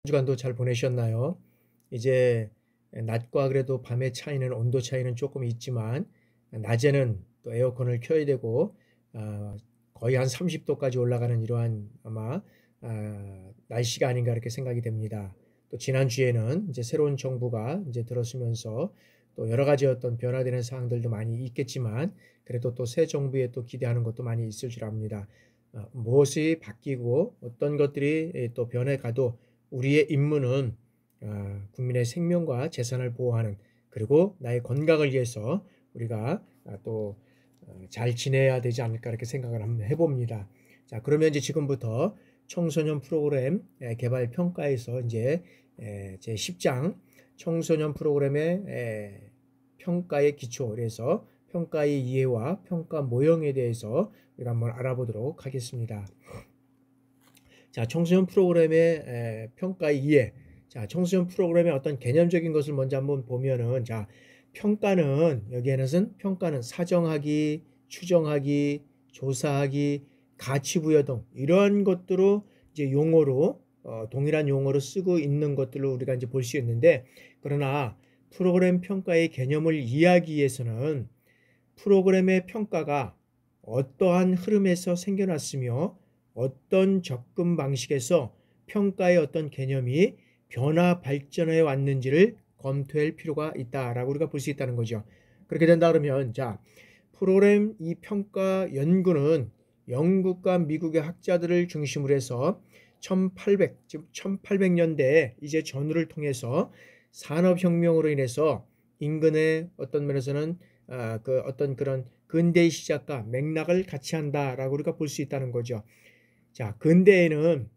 주간도 잘 보내셨나요? 이제 낮과 그래도 밤의 차이는 온도 차이는 조금 있지만 낮에는 또 에어컨을 켜야 되고 거의 한 30도까지 올라가는 이러한 아마 날씨가 아닌가 이렇게 생각이 됩니다. 또 지난주에는 이제 새로운 정부가 이제 들어서면서 또 여러 가지 어떤 변화되는 사항들도 많이 있겠지만 그래도 또 새 정부에 또 기대하는 것도 많이 있을 줄 압니다. 무엇이 바뀌고 어떤 것들이 또 변해가도 우리의 임무는 국민의 생명과 재산을 보호하는 그리고 나의 건강을 위해서 우리가 또 잘 지내야 되지 않을까 이렇게 생각을 한번 해봅니다. 자, 그러면 이제 지금부터 청소년 프로그램 개발 평가에서 이제 제 10장 청소년 프로그램의 평가의 기초, 그래서 평가의 이해와 평가 모형에 대해서 우리가 한번 알아보도록 하겠습니다. 자, 청소년 프로그램의 평가의 이해. 자, 청소년 프로그램의 어떤 개념적인 것을 먼저 한번 보면은, 자, 평가는 사정하기, 추정하기, 조사하기, 가치 부여 등 이러한 것들로 이제 용어로 동일한 용어로 쓰고 있는 것들로 우리가 이제 볼 수 있는데, 그러나 프로그램 평가의 개념을 이해하기 위해서는 프로그램의 평가가 어떠한 흐름에서 생겨났으며 어떤 접근 방식에서 평가의 어떤 개념이 변화 발전해 왔는지를 검토할 필요가 있다라고 우리가 볼 수 있다는 거죠. 그렇게 된다 그러면 자, 프로그램 이 평가 연구는 영국과 미국의 학자들을 중심으로 해서 1800년대에 이제 전후를 통해서 산업혁명으로 인해서 인근의 어떤 면에서는 그 어떤 그런 근대의 시작과 맥락을 같이 한다라고 우리가 볼 수 있다는 거죠. 자, 근대에는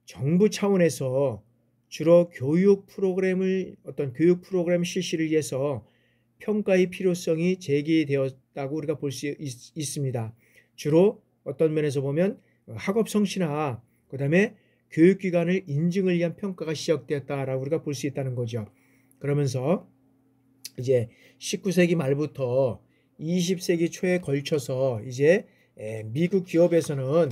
정부 차원에서 주로 교육 프로그램 실시를 위해서 평가의 필요성이 제기되었다고 우리가 볼 수 있습니다. 주로 어떤 면에서 보면 학업 성취나 그다음에 교육기관을 인증을 위한 평가가 시작되었다라고 우리가 볼 수 있다는 거죠. 그러면서 이제 19세기 말부터 20세기 초에 걸쳐서 이제 미국 기업에서는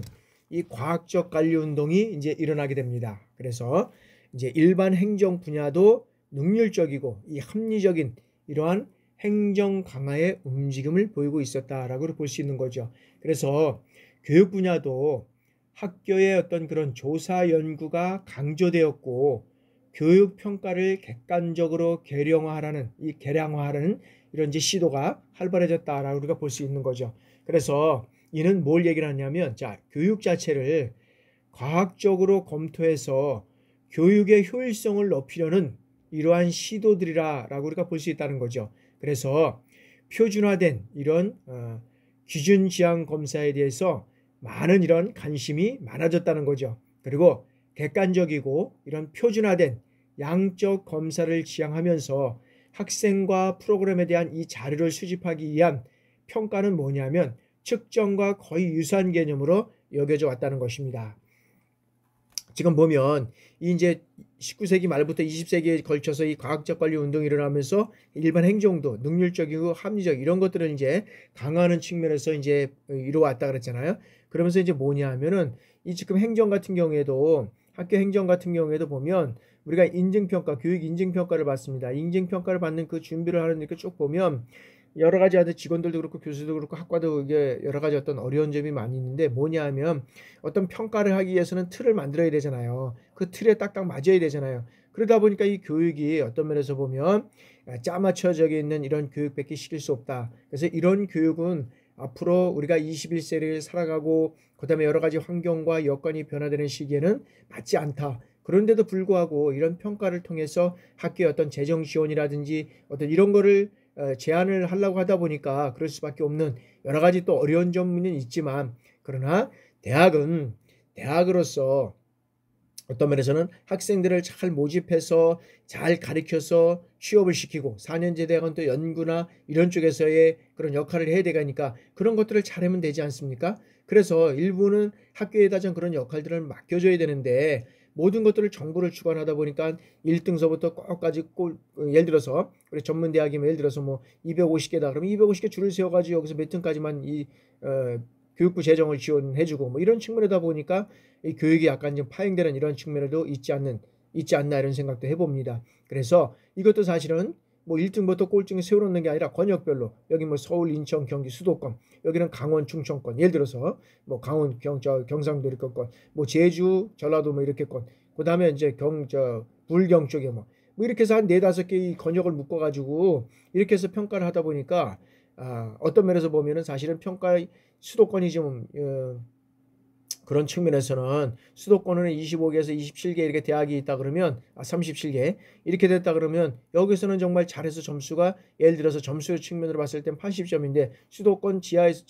이 과학적 관리 운동이 이제 일어나게 됩니다. 그래서 이제 일반 행정 분야도 능률적이고 이 합리적인 이러한 행정 강화의 움직임을 보이고 있었다라고 볼 수 있는 거죠. 그래서 교육 분야도 학교의 어떤 그런 조사 연구가 강조되었고 교육 평가를 객관적으로 계량화하라는 이런 이제 시도가 활발해졌다라고 우리가 볼 수 있는 거죠. 그래서 이는 뭘 얘기를 하냐면 자, 교육 자체를 과학적으로 검토해서 교육의 효율성을 높이려는 이러한 시도들이라고 우리가 볼 수 있다는 거죠. 그래서 표준화된 이런 기준 지향 검사에 대해서 많은 이런 관심이 많아졌다는 거죠. 그리고 객관적이고 이런 표준화된 양적 검사를 지향하면서 학생과 프로그램에 대한 이 자료를 수집하기 위한 평가는 뭐냐면 측정과 거의 유사한 개념으로 여겨져 왔다는 것입니다. 지금 보면 이제 19세기 말부터 20세기에 걸쳐서 이 과학적 관리 운동이 일어나면서 일반 행정도 능률적이고 합리적 이런 것들을 이제 강화하는 측면에서 이제 이루어왔다 그랬잖아요. 그러면서 이제 뭐냐 하면은 이 지금 행정 같은 경우에도 학교 행정 같은 경우에도 보면 우리가 인증평가, 교육 인증평가를 받습니다. 인증평가를 받는 그 준비를 하는 이렇게 쭉 보면 여러 가지 직원들도 그렇고 교수도 그렇고 학과도 이게 여러 가지 어떤 어려운 점이 많이 있는데 뭐냐 하면 어떤 평가를 하기 위해서는 틀을 만들어야 되잖아요. 그 틀에 딱딱 맞아야 되잖아요. 그러다 보니까 이 교육이 어떤 면에서 보면 짜맞춰져 있는 이런 교육밖에 시킬 수 없다. 그래서 이런 교육은 앞으로 우리가 21세기를 살아가고 그다음에 여러 가지 환경과 여건이 변화되는 시기에는 맞지 않다. 그런데도 불구하고 이런 평가를 통해서 학교의 어떤 재정 지원이라든지 어떤 이런 거를 제안을 하려고 하다 보니까 그럴 수밖에 없는 여러 가지 또 어려운 점은 있지만 그러나 대학은 대학으로서 어떤 면에서는 학생들을 잘 모집해서 잘 가르쳐서 취업을 시키고 4년제 대학은 또 연구나 이런 쪽에서의 그런 역할을 해야 되니까 그런 것들을 잘하면 되지 않습니까? 그래서 일부는 학교에다 좀 그런 역할들을 맡겨줘야 되는데 모든 것들을 정부를 주관하다 보니까 1등서부터 꼭까지 예를 들어서 우리 전문대학이면 예를 들어서 뭐 250개다 그러면 250개 줄을 세워가지고 여기서 몇 등까지만 이 교육부 재정을 지원해주고 뭐 이런 측면이다 보니까 이 교육이 약간 좀 파행되는 이런 측면에도 있지 않는 있지 않나 이런 생각도 해봅니다. 그래서 이것도 사실은 뭐 1등부터 꼴등에 세워놓는 게 아니라 권역별로 여기 뭐 서울, 인천, 경기, 수도권, 여기는 강원, 충청권, 예를 들어서 뭐 강원, 경상도 이렇게 권, 뭐 제주, 전라도 뭐 이렇게 권, 그 다음에 이제 불경 쪽에 뭐 이렇게 해서 한 4-5개의 권역을 묶어가지고 이렇게 해서 평가를 하다 보니까 어떤 면에서 보면은 사실은 평가의 수도권이 좀 그런 측면에서는 수도권은 25개에서 27개 이렇게 대학이 있다 그러면 37개 이렇게 됐다 그러면 여기서는 정말 잘해서 점수가 예를 들어서 점수 측면으로 봤을 땐 80점인데 수도권 지하에서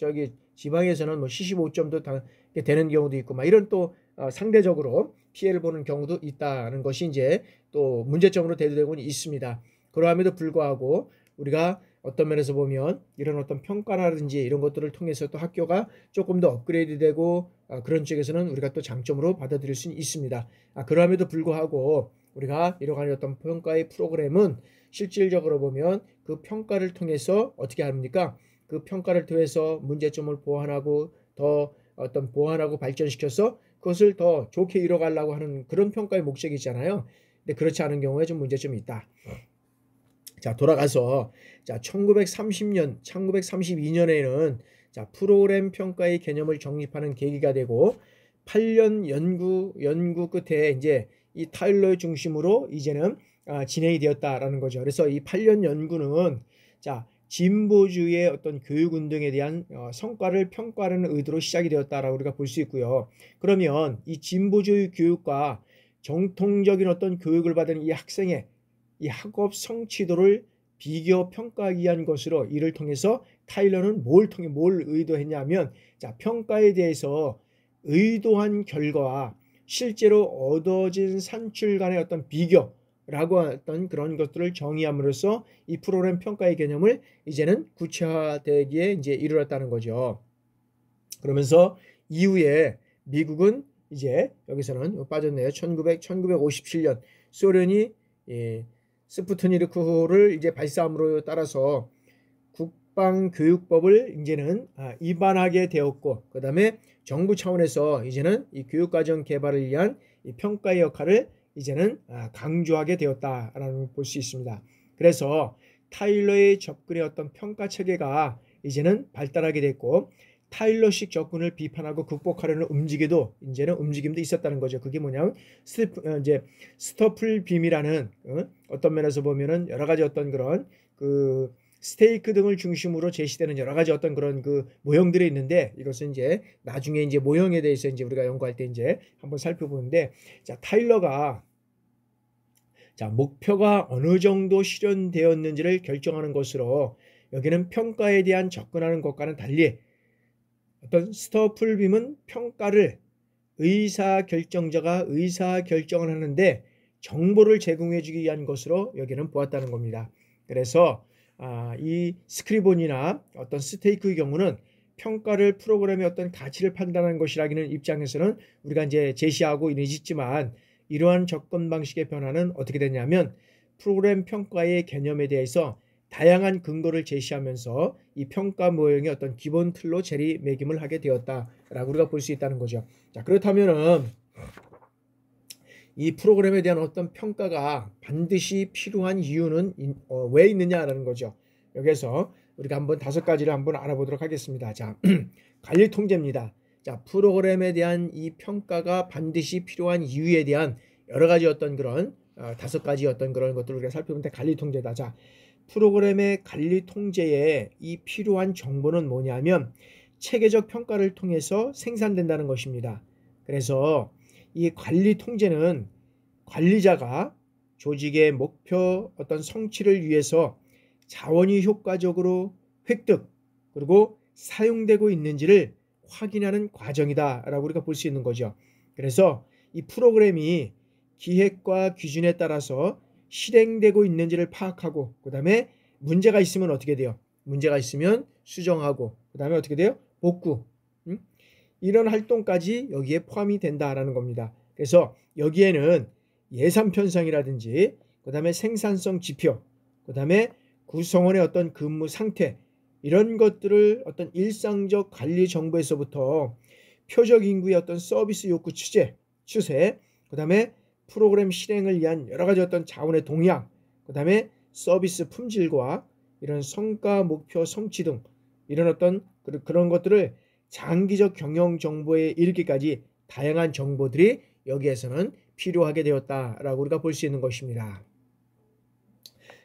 지방에서는 뭐 75점도 되는 경우도 있고 막 이런 또 상대적으로 피해를 보는 경우도 있다는 것이 이제 또 문제점으로 대두되고 있습니다. 그러함에도 불구하고 우리가 어떤 면에서 보면 이런 어떤 평가라든지 이런 것들을 통해서 또 학교가 조금 더 업그레이드 되고 그런 쪽에서는 우리가 또 장점으로 받아들일 수 있습니다. 그럼에도 불구하고 우리가 이러한 어떤 평가의 프로그램은 실질적으로 보면 그 평가를 통해서 어떻게 합니까? 그 평가를 통해서 문제점을 보완하고 더 어떤 보완하고 발전시켜서 그것을 더 좋게 이뤄가려고 하는 그런 평가의 목적이 있잖아요. 근데 그렇지 않은 경우에 좀 문제점이 있다. 자, 돌아가서 1930년, 1932년에는 프로그램 평가의 개념을 정립하는 계기가 되고 8년 연구 끝에 이제 이 타일러 중심으로 이제는 진행이 되었다라는 거죠. 그래서 이 8년 연구는 진보주의의 어떤 교육 운동에 대한 성과를 평가하는 의도로 시작이 되었다라고 우리가 볼 수 있고요. 그러면 이 진보주의 교육과 정통적인 어떤 교육을 받은 이 학생의 이 학업 성취도를 비교 평가하기 위한 것으로 이를 통해서 타일러는 뭘 의도했냐면 평가에 대해서 의도한 결과와 실제로 얻어진 산출 간의 어떤 비교라고 했던 그런 것들을 정의함으로써 이 프로그램 평가의 개념을 이제는 구체화되기에 이제 이르렀다는 거죠. 그러면서 이후에 미국은 이제 여기서는 빠졌네요. 1957년 소련이 스푸트니크를 이제 발사함으로 따라서 국방교육법을 이제는 입안하게 되었고, 그 다음에 정부 차원에서 이제는 이 교육과정 개발을 위한 이 평가의 역할을 이제는 강조하게 되었다라는 볼 수 있습니다. 그래서 타일러의 접근의 어떤 평가 체계가 이제는 발달하게 됐고, 타일러식 접근을 비판하고 극복하려는 이제는 움직임도 있었다는 거죠. 그게 뭐냐면 이제 스토플빔이라는 어떤 면에서 보면은 여러 가지 어떤 그런 그 스테이크 등을 중심으로 제시되는 여러 가지 어떤 그런 그 모형들이 있는데 이것은 이제 나중에 이제 모형에 대해서 이제 우리가 연구할 때 이제 한번 살펴보는데 타일러가 목표가 어느 정도 실현되었는지를 결정하는 것으로 여기는 평가에 대한 접근하는 것과는 달리 어떤 스토플빔은 평가를 의사결정자가 의사결정을 하는데 정보를 제공해 주기 위한 것으로 여기는 보았다는 겁니다. 그래서 이 스크리본이나 어떤 스테이크의 경우는 평가를 프로그램의 어떤 가치를 판단하는 것이라기는 입장에서는 우리가 이제 제시하고 있지만 이러한 접근 방식의 변화는 어떻게 되냐면 프로그램 평가의 개념에 대해서 다양한 근거를 제시하면서 이 평가 모형의 어떤 기본 틀로 자리매김을 하게 되었다라고 우리가 볼 수 있다는 거죠. 그렇다면은 이 프로그램에 대한 어떤 평가가 반드시 필요한 이유는 왜 있느냐라는 거죠. 여기서 우리가 한번 5가지를 한번 알아보도록 하겠습니다. 관리 통제입니다. 프로그램에 대한 이 평가가 반드시 필요한 이유에 대한 여러 가지 어떤 그런 5가지 어떤 그런 것들을 우리가 살펴보는데 관리 통제다. 프로그램의 관리 통제에 이 필요한 정보는 뭐냐면 체계적 평가를 통해서 생산된다는 것입니다. 그래서 이 관리 통제는 관리자가 조직의 목표 어떤 성취를 위해서 자원이 효과적으로 획득 그리고 사용되고 있는지를 확인하는 과정이다라고 우리가 볼 수 있는 거죠. 그래서 이 프로그램이 기획과 기준에 따라서 실행되고 있는지를 파악하고 그 다음에 문제가 있으면 어떻게 돼요? 문제가 있으면 수정하고 그 다음에 어떻게 돼요? 복구. 이런 활동까지 여기에 포함이 된다라는 겁니다. 그래서 여기에는 예산 편성이라든지 그 다음에 생산성 지표 그 다음에 구성원의 어떤 근무 상태 이런 것들을 어떤 일상적 관리 정보에서부터 표적 인구의 어떤 서비스 욕구 추세 그 다음에 프로그램 실행을 위한 여러 가지 어떤 자원의 동향, 그 다음에 서비스 품질과 이런 성과 목표 성취 등 이런 어떤 그런 것들을 장기적 경영 정보에 이르기까지 다양한 정보들이 여기에서는 필요하게 되었다라고 우리가 볼 수 있는 것입니다.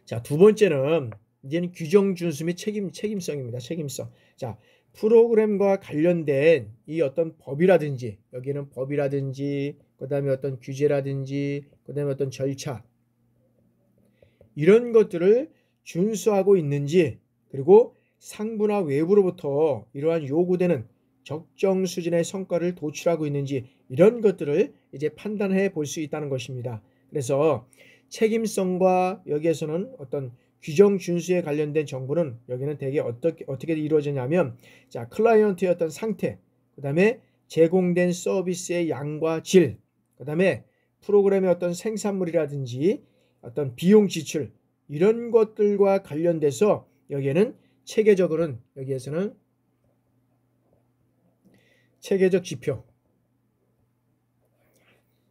자, 두 번째는 이제는 규정 준수 및 책임성입니다. 책임성. 자, 프로그램과 관련된 이 어떤 법이라든지, 여기는 법이라든지, 그 다음에 어떤 규제라든지, 그 다음에 어떤 절차, 이런 것들을 준수하고 있는지, 그리고 상부나 외부로부터 이러한 요구되는 적정 수준의 성과를 도출하고 있는지, 이런 것들을 이제 판단해 볼 수 있다는 것입니다. 그래서 책임성과 여기에서는 어떤 규정 준수에 관련된 정보는 여기는 대개 어떻게 이루어지냐면, 자, 클라이언트의 어떤 상태, 그 다음에 제공된 서비스의 양과 질, 그 다음에 프로그램의 어떤 생산물이라든지 어떤 비용 지출, 이런 것들과 관련돼서 여기에는 체계적으로는 여기에서는 체계적 지표,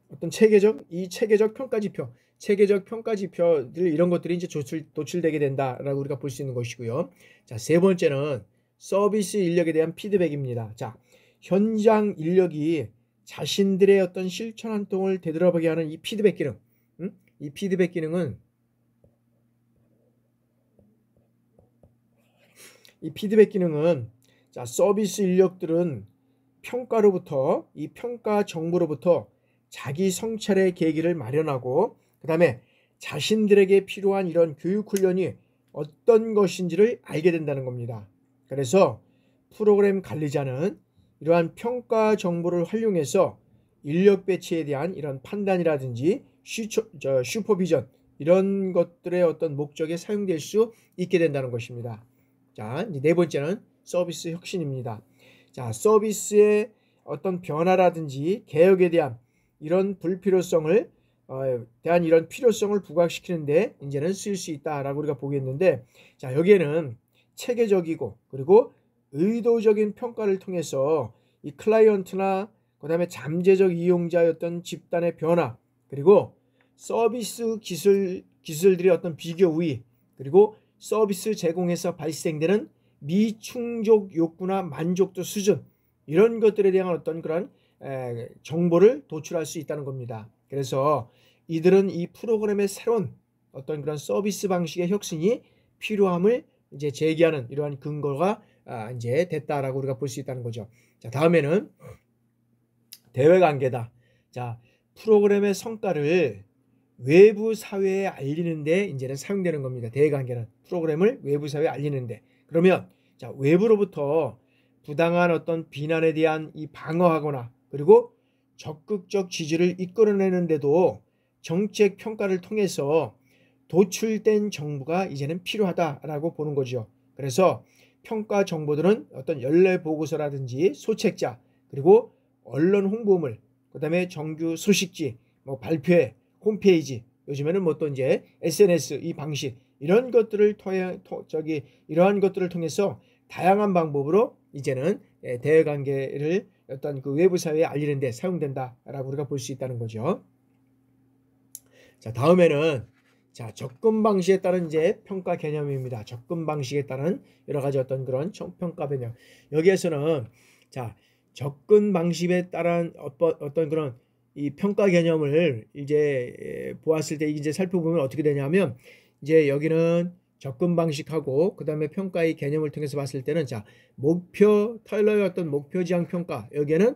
어떤 체계적 평가 지표들 이런 것들이 이제 도출되게 된다라고 우리가 볼 수 있는 것이고요. 자, 세 번째는 서비스 인력에 대한 피드백입니다. 자, 현장 인력이 자신들의 어떤 실천 활동을 되돌아보게 하는 이 피드백 기능, 이 피드백 기능은 자, 서비스 인력들은 평가로부터 이 평가 정보로부터 자기 성찰의 계기를 마련하고 그 다음에 자신들에게 필요한 이런 교육 훈련이 어떤 것인지를 알게 된다는 겁니다. 그래서 프로그램 관리자는 이러한 평가 정보를 활용해서 인력 배치에 대한 이런 판단이라든지 슈퍼비전 이런 것들의 어떤 목적에 사용될 수 있게 된다는 것입니다. 자, 네 번째는 서비스 혁신입니다. 자, 서비스의 어떤 변화라든지 개혁에 대한 이런 불필요성을 대한 이런 필요성을 부각시키는데 이제는 쓸 수 있다라고 우리가 보겠는데, 자, 여기에는 체계적이고 그리고 의도적인 평가를 통해서 이 클라이언트나 그 다음에 잠재적 이용자의 어떤 집단의 변화, 그리고 서비스 기술들의 어떤 비교 우위, 그리고 서비스 제공에서 발생되는 미충족 욕구나 만족도 수준, 이런 것들에 대한 어떤 그런 정보를 도출할 수 있다는 겁니다. 그래서 이들은 이 프로그램의 새로운 어떤 그런 서비스 방식의 혁신이 필요함을 이제 제기하는 이러한 근거가 이제 됐다라고 우리가 볼 수 있다는 거죠. 자, 다음에는 대외 관계다. 자, 프로그램의 성과를 외부 사회에 알리는데 이제는 사용되는 겁니다. 대외 관계는 프로그램을 외부 사회에 알리는데, 그러면 자, 외부로부터 부당한 어떤 비난에 대한 이 방어하거나 그리고 적극적 지지를 이끌어내는데도 정책 평가를 통해서 도출된 정보가 이제는 필요하다라고 보는 거죠. 그래서 평가 정보들은 어떤 연례 보고서라든지 소책자, 그리고 언론 홍보물, 그 다음에 정규 소식지, 뭐 발표회, 홈페이지, 요즘에는 뭐 또 이제 SNS 이 방식, 이런 것들을 이러한 것들을 통해서 다양한 방법으로 이제는 대외 관계를 어떤 그 외부 사회에 알리는 데 사용된다라고 우리가 볼 수 있다는 거죠. 자, 다음에는 자, 접근 방식에 따른 이제 평가 개념입니다. 접근 방식에 따른 여러 가지 어떤 그런 평가 개념. 여기에서는 자, 접근 방식에 따른 어떤 그런 이 평가 개념을 이제 보았을 때 이제 살펴보면 어떻게 되냐면, 이제 여기는 접근 방식하고 그 다음에 평가의 개념을 통해서 봤을 때는 자, 타일러의 어떤 목표 지향 평가, 여기에는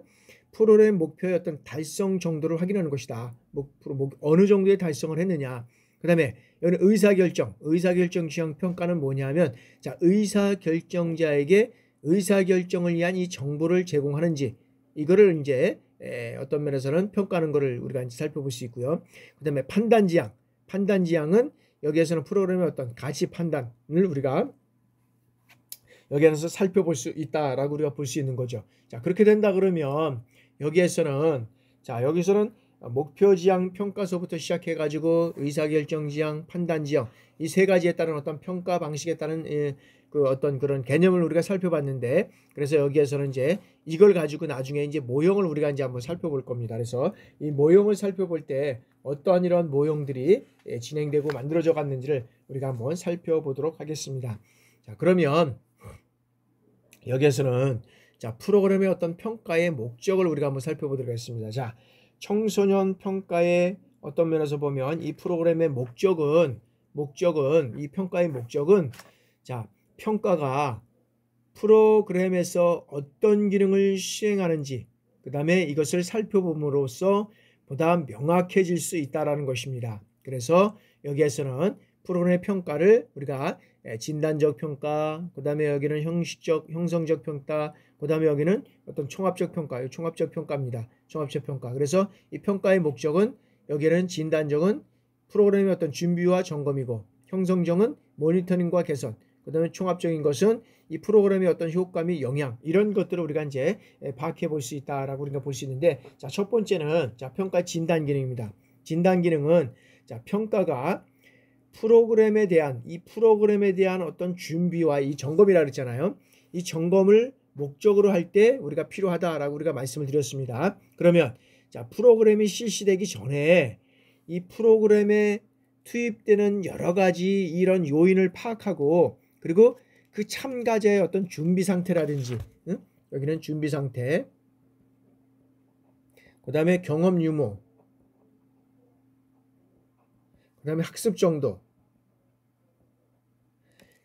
프로그램 목표의 어떤 달성 정도를 확인하는 것이다. 어느 정도의 달성을 했느냐. 그 다음에 여기는 의사결정 지향 평가는 뭐냐면, 자, 의사결정자에게 의사결정을 위한 이 정보를 제공하는지, 이거를 이제 어떤 면에서는 평가하는 것을 우리가 이제 살펴볼 수 있고요. 그 다음에 판단지향은 여기에서는 프로그램의 어떤 가치 판단을 우리가 여기에서 살펴볼 수 있다라고 우리가 볼 수 있는 거죠. 자, 그렇게 된다 그러면 여기서는 목표 지향 평가서부터 시작해 가지고 의사결정 지향, 판단 지향 이 세 가지에 따른 어떤 평가 방식에 따른 그 어떤 그런 개념을 우리가 살펴봤는데, 그래서 여기에서는 이제 이걸 가지고 나중에 이제 모형을 우리가 이제 한번 살펴볼 겁니다. 그래서 이 모형을 살펴볼 때 어떠한 이런 모형들이 진행되고 만들어져 갔는지를 우리가 한번 살펴보도록 하겠습니다. 자, 그러면 여기에서는 자, 프로그램의 어떤 평가의 목적을 우리가 한번 살펴보도록 하겠습니다. 자, 청소년 평가의 어떤 면에서 보면 이 프로그램의 이 평가의 목적은 자, 평가가 프로그램에서 어떤 기능을 수행하는지 그 다음에 이것을 살펴봄으로써 보다 명확해질 수 있다는 것입니다. 그래서 여기에서는 프로그램의 평가를 우리가 진단적 평가, 그 다음에 여기는 형성적 평가, 그 다음에 여기는 어떤 총합적 평가, 총합적 평가입니다. 총합적 평가. 그래서 이 평가의 목적은 여기는 진단적은 프로그램의 어떤 준비와 점검이고, 형성적은 모니터링과 개선, 그 다음에 총합적인 것은 이 프로그램의 어떤 효과 및 영향, 이런 것들을 우리가 이제 파악해 볼 수 있다라고 우리가 볼 수 있는데, 자, 첫 번째는 자, 평가 진단 기능입니다. 진단 기능은 자, 평가가 프로그램에 대한 어떤 준비와 이 점검이라 그랬잖아요. 이 점검을 목적으로 할 때 우리가 필요하다라고 우리가 말씀을 드렸습니다. 그러면 자, 프로그램이 실시되기 전에 이 프로그램에 투입되는 여러 가지 이런 요인을 파악하고, 그리고 그 참가자의 어떤 준비 상태라든지, 여기는 준비 상태, 그 다음에 경험 유무, 그 다음에 학습 정도,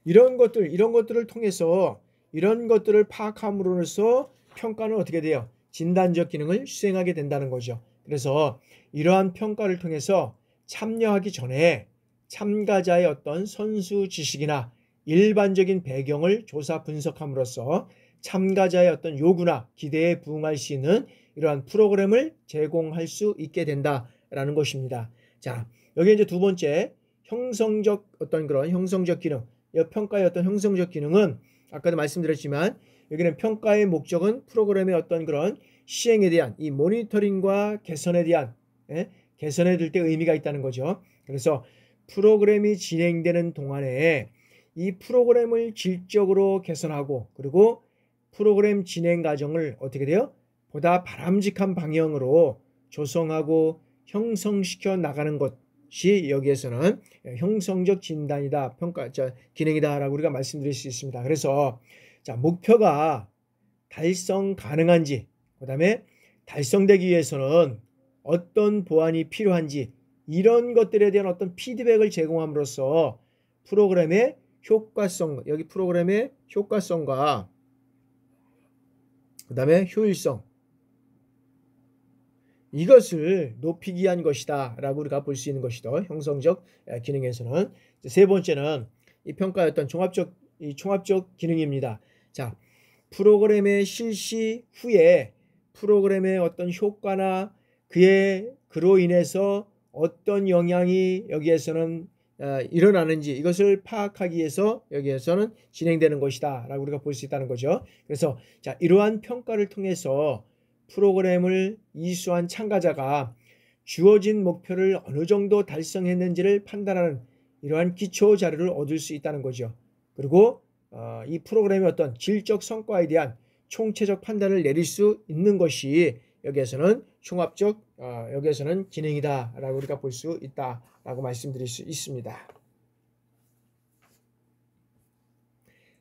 이런 것들을 통해서 이런 것들을 파악함으로써 평가는 어떻게 돼요? 진단적 기능을 수행하게 된다는 거죠. 그래서 이러한 평가를 통해서 참여하기 전에 참가자의 어떤 선수 지식이나 일반적인 배경을 조사 분석함으로써 참가자의 어떤 요구나 기대에 부응할 수 있는 이러한 프로그램을 제공할 수 있게 된다라는 것입니다. 자, 여기 이제 두 번째 형성적 기능. 이 평가의 어떤 형성적 기능은 아까도 말씀드렸지만 여기는 평가의 목적은 프로그램의 어떤 그런 시행에 대한 이 모니터링과 개선에 대한 개선해 줄 때 의미가 있다는 거죠. 그래서 프로그램이 진행되는 동안에 이 프로그램을 질적으로 개선하고, 그리고 프로그램 진행 과정을 어떻게 돼요? 보다 바람직한 방향으로 조성하고 형성시켜 나가는 것이 여기에서는 형성적 진단이다, 기능이다라고 우리가 말씀드릴 수 있습니다. 그래서 자, 목표가 달성 가능한지, 그 다음에 달성되기 위해서는 어떤 보완이 필요한지, 이런 것들에 대한 어떤 피드백을 제공함으로써 프로그램의 효과성, 여기 프로그램의 효과성과 그 다음에 효율성, 이것을 높이기 위한 것이다 라고 우리가 볼 수 있는 것이죠. 형성적 기능에서는. 세 번째는 이 평가의 어떤 총합적 기능입니다. 자, 프로그램의 실시 후에 프로그램의 어떤 효과나 그로 인해서 어떤 영향이 여기에서는 일어나는지, 이것을 파악하기 위해서 여기에서는 진행되는 것이다 라고 우리가 볼 수 있다는 거죠. 그래서 자, 이러한 평가를 통해서 프로그램을 이수한 참가자가 주어진 목표를 어느 정도 달성했는지를 판단하는 이러한 기초 자료를 얻을 수 있다는 거죠. 그리고 이 프로그램의 어떤 질적 성과에 대한 총체적 판단을 내릴 수 있는 것이 여기에서는 여기에서는 기능이다라고 우리가 볼 수 있다라고 말씀드릴 수 있습니다.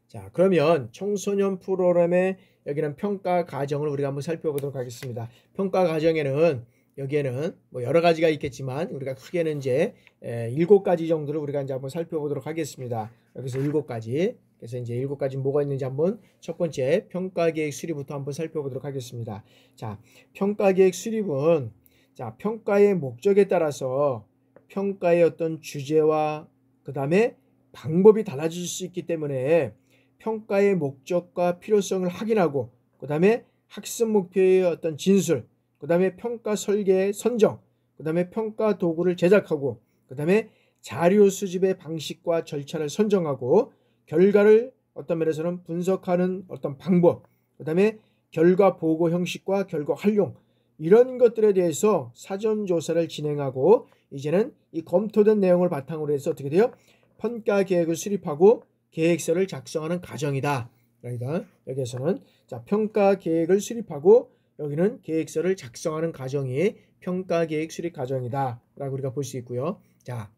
자, 그러면 청소년 프로그램의 여기는 평가 과정을 우리가 한번 살펴보도록 하겠습니다. 평가 과정에는 여기에는 뭐 여러 가지가 있겠지만 우리가 크게는 이제 7가지 정도를 우리가 이제 한번 살펴보도록 하겠습니다. 여기서 7가지. 그래서 이제 7가지 뭐가 있는지 한번 첫 번째 평가계획 수립부터 한번 살펴보도록 하겠습니다. 자, 평가계획 수립은 자, 평가의 목적에 따라서 평가의 어떤 주제와 그 다음에 방법이 달라질 수 있기 때문에 평가의 목적과 필요성을 확인하고, 그 다음에 학습 목표의 어떤 진술, 그 다음에 평가 설계의 선정, 그 다음에 평가 도구를 제작하고, 그 다음에 자료 수집의 방식과 절차를 선정하고, 결과를 어떤 면에서는 분석하는 어떤 방법, 그 다음에 결과 보고 형식과 결과 활용, 이런 것들에 대해서 사전 조사를 진행하고 이제는 이 검토된 내용을 바탕으로 해서 어떻게 돼요? 평가 계획을 수립하고 계획서를 작성하는 과정이다. 그러니까 여기에서는 자, 평가 계획을 수립하고 여기는 계획서를 작성하는 과정이 평가 계획 수립 과정이다 라고 우리가 볼 수 있고요. 자,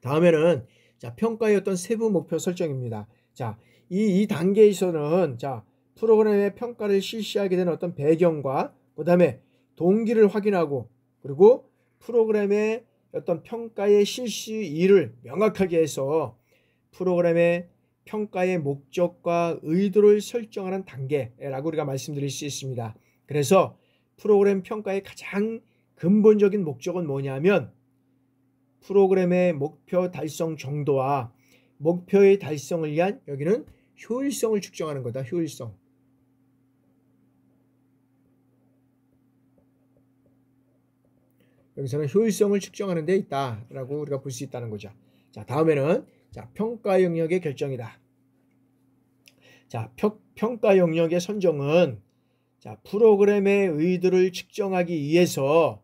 다음에는 자, 평가의 어떤 세부 목표 설정입니다. 자, 이 단계에서는 자, 프로그램의 평가를 실시하게 되는 어떤 배경과 그 다음에 동기를 확인하고 그리고 프로그램의 어떤 평가의 실시일을 명확하게 해서 프로그램의 평가의 목적과 의도를 설정하는 단계라고 우리가 말씀드릴 수 있습니다. 그래서 프로그램 평가의 가장 근본적인 목적은 뭐냐면 프로그램의 목표 달성 정도와 목표의 달성을 위한 여기는 효율성을 측정하는 거다. 효율성. 여기서는 효율성을 측정하는 데 있다라고 우리가 볼 수 있다는 거죠. 자, 다음에는 자, 평가 영역의 결정이다. 자, 평가 영역의 선정은 자, 프로그램의 의도를 측정하기 위해서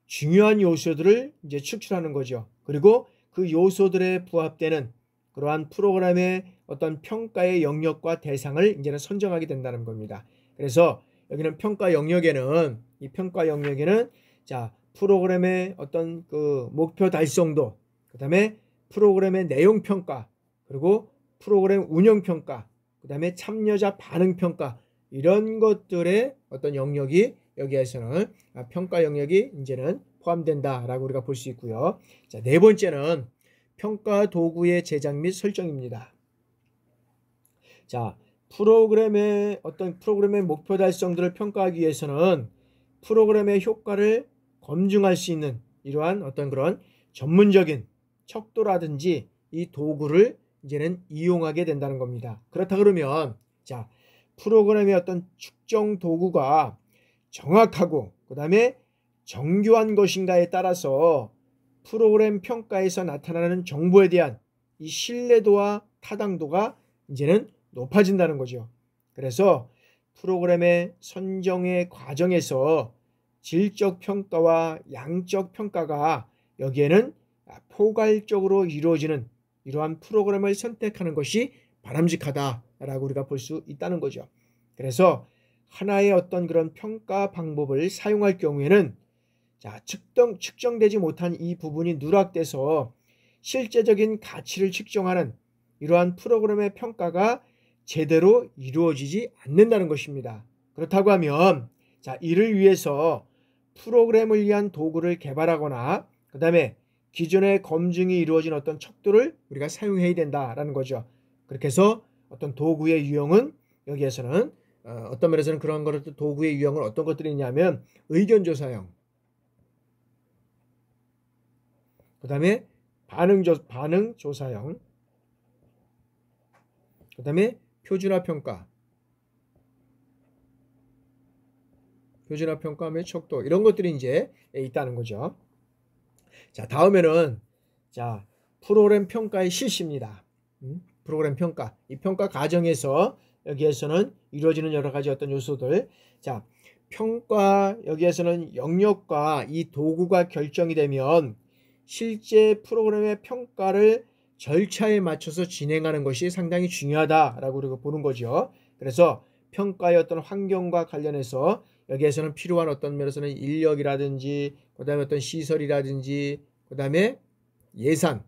중요한 요소들을 이제 추출하는 거죠. 그리고 그 요소들에 부합되는 그러한 프로그램의 어떤 평가의 영역과 대상을 이제는 선정하게 된다는 겁니다. 그래서 여기는 평가 영역에는 이 평가 영역에는 자, 프로그램의 어떤 그 목표 달성도, 그다음에 프로그램의 내용 평가, 그리고 프로그램 운영 평가, 그다음에 참여자 반응 평가 이런 것들의 어떤 영역이 여기에서는 평가 영역이 이제는 포함된다라고 우리가 볼 수 있고요. 자, 네 번째는 평가 도구의 제작 및 설정입니다. 자, 프로그램의 목표 달성들을 평가하기 위해서는 프로그램의 효과를 검증할 수 있는 이러한 어떤 그런 전문적인 척도라든지 이 도구를 이제는 이용하게 된다는 겁니다. 그렇다 그러면 자, 프로그램의 어떤 측정 도구가 정확하고 그 다음에 정교한 것인가에 따라서 프로그램 평가에서 나타나는 정보에 대한 이 신뢰도와 타당도가 이제는 높아진다는 거죠. 그래서 프로그램의 선정의 과정에서 질적 평가와 양적 평가가 여기에는 포괄적으로 이루어지는 이러한 프로그램을 선택하는 것이 바람직하다라고 우리가 볼 수 있다는 거죠. 그래서 하나의 어떤 그런 평가 방법을 사용할 경우에는 자, 측정되지 못한 이 부분이 누락돼서 실제적인 가치를 측정하는 이러한 프로그램의 평가가 제대로 이루어지지 않는다는 것입니다. 그렇다고 하면 자, 이를 위해서 프로그램을 위한 도구를 개발하거나 그 다음에 기존의 검증이 이루어진 어떤 척도를 우리가 사용해야 된다라는 거죠. 그렇게 해서 어떤 도구의 유형은 여기에서는 어떤 면에서는 그런 것들 도구의 유형은 어떤 것들이 있냐면 의견조사형, 그 다음에 반응조사형, 그 다음에 표준화평가 및 척도 이런 것들이 이제 있다는 거죠. 자, 다음에는 자, 프로그램 평가의 실시입니다. 프로그램 평가. 이 평가 과정에서 여기에서는 이루어지는 여러 가지 어떤 요소들. 자, 평가 여기에서는 영역과 이 도구가 결정이 되면 실제 프로그램의 평가를 절차에 맞춰서 진행하는 것이 상당히 중요하다라고 우리가 보는 거죠. 그래서 평가의 어떤 환경과 관련해서 여기에서는 필요한 어떤 면에서는 인력이라든지 그다음에 어떤 시설이라든지 그다음에 예산,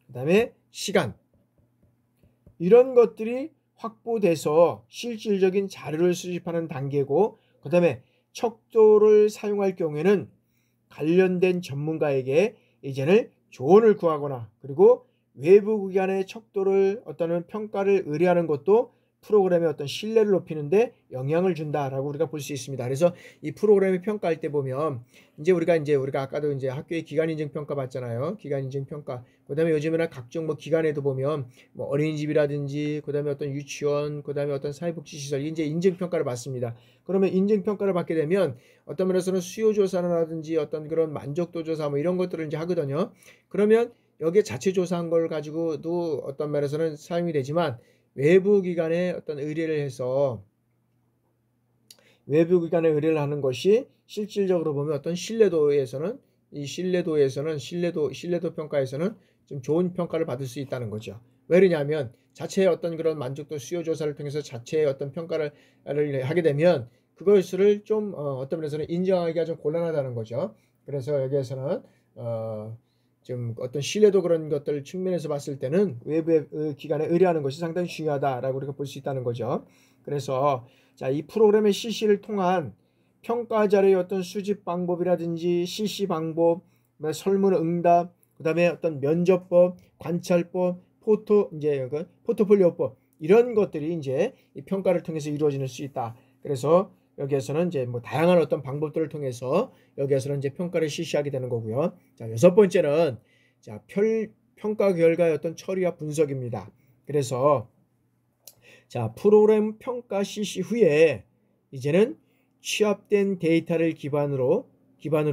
그다음에 시간 이런 것들이 확보돼서 실질적인 자료를 수집하는 단계고 그다음에 척도를 사용할 경우에는 관련된 전문가에게 이제는 조언을 구하거나 그리고 외부 기관의 척도를 어떤 평가를 의뢰하는 것도 프로그램의 어떤 신뢰를 높이는데 영향을 준다라고 우리가 볼 수 있습니다. 그래서 이 프로그램을 평가할 때 보면 우리가 아까도 이제 학교의 기관 인증 평가 받잖아요. 기관 인증 평가. 그다음에 요즘에는 각종 뭐 기관에도 보면 뭐 어린이집이라든지 그다음에 어떤 유치원, 그다음에 어떤 사회복지시설 이제 인증 평가를 받습니다. 그러면 인증 평가를 받게 되면 어떤 면에서는 수요 조사라든지 어떤 그런 만족도 조사 뭐 이런 것들을 이제 하거든요. 그러면 여기에 자체 조사한 걸 가지고도 어떤 면에서는 사용이 되지만 외부 기관에 어떤 의뢰를 해서 외부 기관에 의뢰를 하는 것이 실질적으로 보면 어떤 신뢰도에서는 이 신뢰도 평가에서는 좀 좋은 평가를 받을 수 있다는 거죠. 왜냐하면 자체의 어떤 그런 만족도 수요 조사를 통해서 자체의 어떤 평가를 하게 되면 그것을 좀 어떤 면에서는 인정하기가 좀 곤란하다는 거죠. 그래서 여기에서는 좀 어떤 신뢰도 그런 것들 측면에서 봤을 때는 외부 기관에 의뢰하는 것이 상당히 중요하다라고 우리가 볼 수 있다는 거죠. 그래서 자, 이 프로그램의 CC를 통한 평가 자료의 어떤 수집 방법이라든지 CC 방법, 설문 응답, 그다음에 어떤 면접법, 관찰법, 포트폴리오법 이런 것들이 이제 이 평가를 통해서 이루어질 수 있다. 그래서 여기에서는 이제 뭐 다양한 어떤 방법들을 통해서 여기에서는 이제 평가를 실시하게 되는 거고요. 자, 여섯 번째는 자, 평가 결과의 어떤 처리와 분석입니다. 그래서 자, 프로그램 평가 실시 후에 이제는 취합된 데이터를 기반으로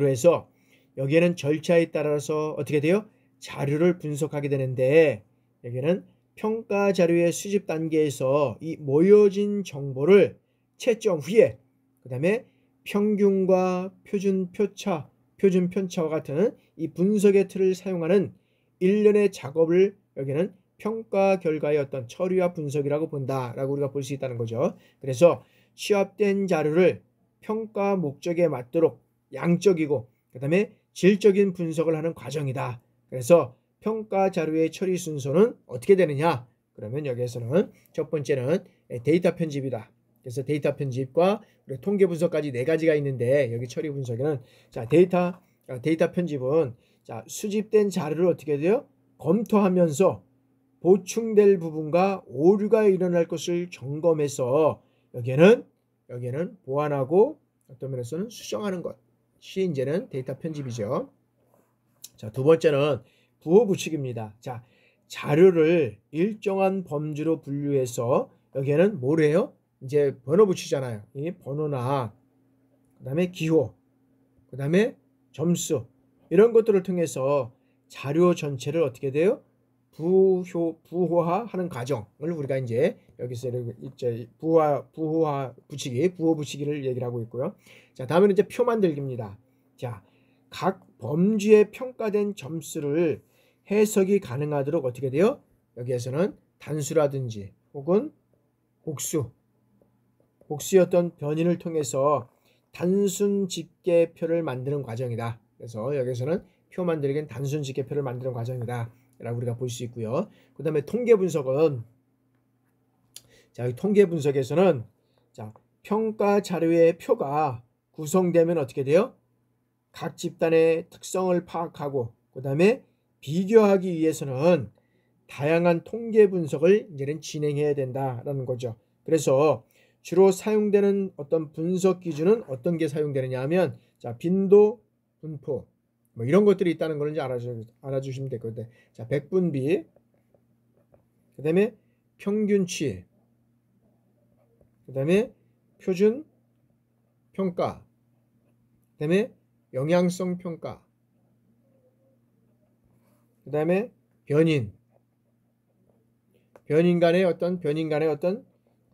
해서 여기에는 절차에 따라서 어떻게 돼요? 자료를 분석하게 되는데 여기는 평가 자료의 수집 단계에서 이 모여진 정보를 채점 후에 그 다음에 평균과 표준 편차와 같은 이 분석의 틀을 사용하는 일련의 작업을 여기는 평가 결과의 어떤 처리와 분석이라고 본다라고 우리가 볼 수 있다는 거죠. 그래서 취합된 자료를 평가 목적에 맞도록 양적이고 그 다음에 질적인 분석을 하는 과정이다. 그래서 평가 자료의 처리 순서는 어떻게 되느냐? 그러면 여기에서는 첫 번째는 데이터 편집이다. 그래서 데이터 편집과 통계 분석까지 네 가지가 있는데 여기 처리 분석에는 자, 데이터 편집은 자, 수집된 자료를 어떻게 돼요? 검토하면서 보충될 부분과 오류가 일어날 것을 점검해서 여기에는 보완하고 어떤 면에서는 수정하는 것이 이제는 데이터 편집이죠. 자, 두 번째는 부호 부칙입니다. 자, 자료를 일정한 범주로 분류해서 여기에는 뭐래요? 이제 번호 붙이잖아요. 이 번호나 그다음에 기호, 그다음에 점수 이런 것들을 통해서 자료 전체를 어떻게 돼요? 부호화하는 과정을 우리가 이제 여기서 이제 부호 부치기를 얘기를 하고 있고요. 자, 다음에는 이제 표 만들기입니다. 자, 각 범주에 평가된 점수를 해석이 가능하도록 어떻게 돼요? 여기에서는 단수라든지 혹은 복수의 어떤 변인을 통해서 단순 집계표를 만드는 과정이다. 그래서 여기서는 표 만들기엔 단순 집계표를 만드는 과정이다 라고 우리가 볼 수 있고요. 그 다음에 통계 분석은 자, 이 통계 분석에서는 자, 평가 자료의 표가 구성되면 어떻게 돼요? 각 집단의 특성을 파악하고 그 다음에 비교하기 위해서는 다양한 통계 분석을 이제는 진행해야 된다라는 거죠. 그래서 주로 사용되는 어떤 분석 기준은 어떤 게 사용되느냐 하면 자, 빈도, 분포 뭐 이런 것들이 있다는 걸 이제 알아주시면 될 건데 자, 백분비, 그 다음에 평균치, 그 다음에 표준 평가, 그 다음에 영향성 평가, 그 다음에 변인 간의 어떤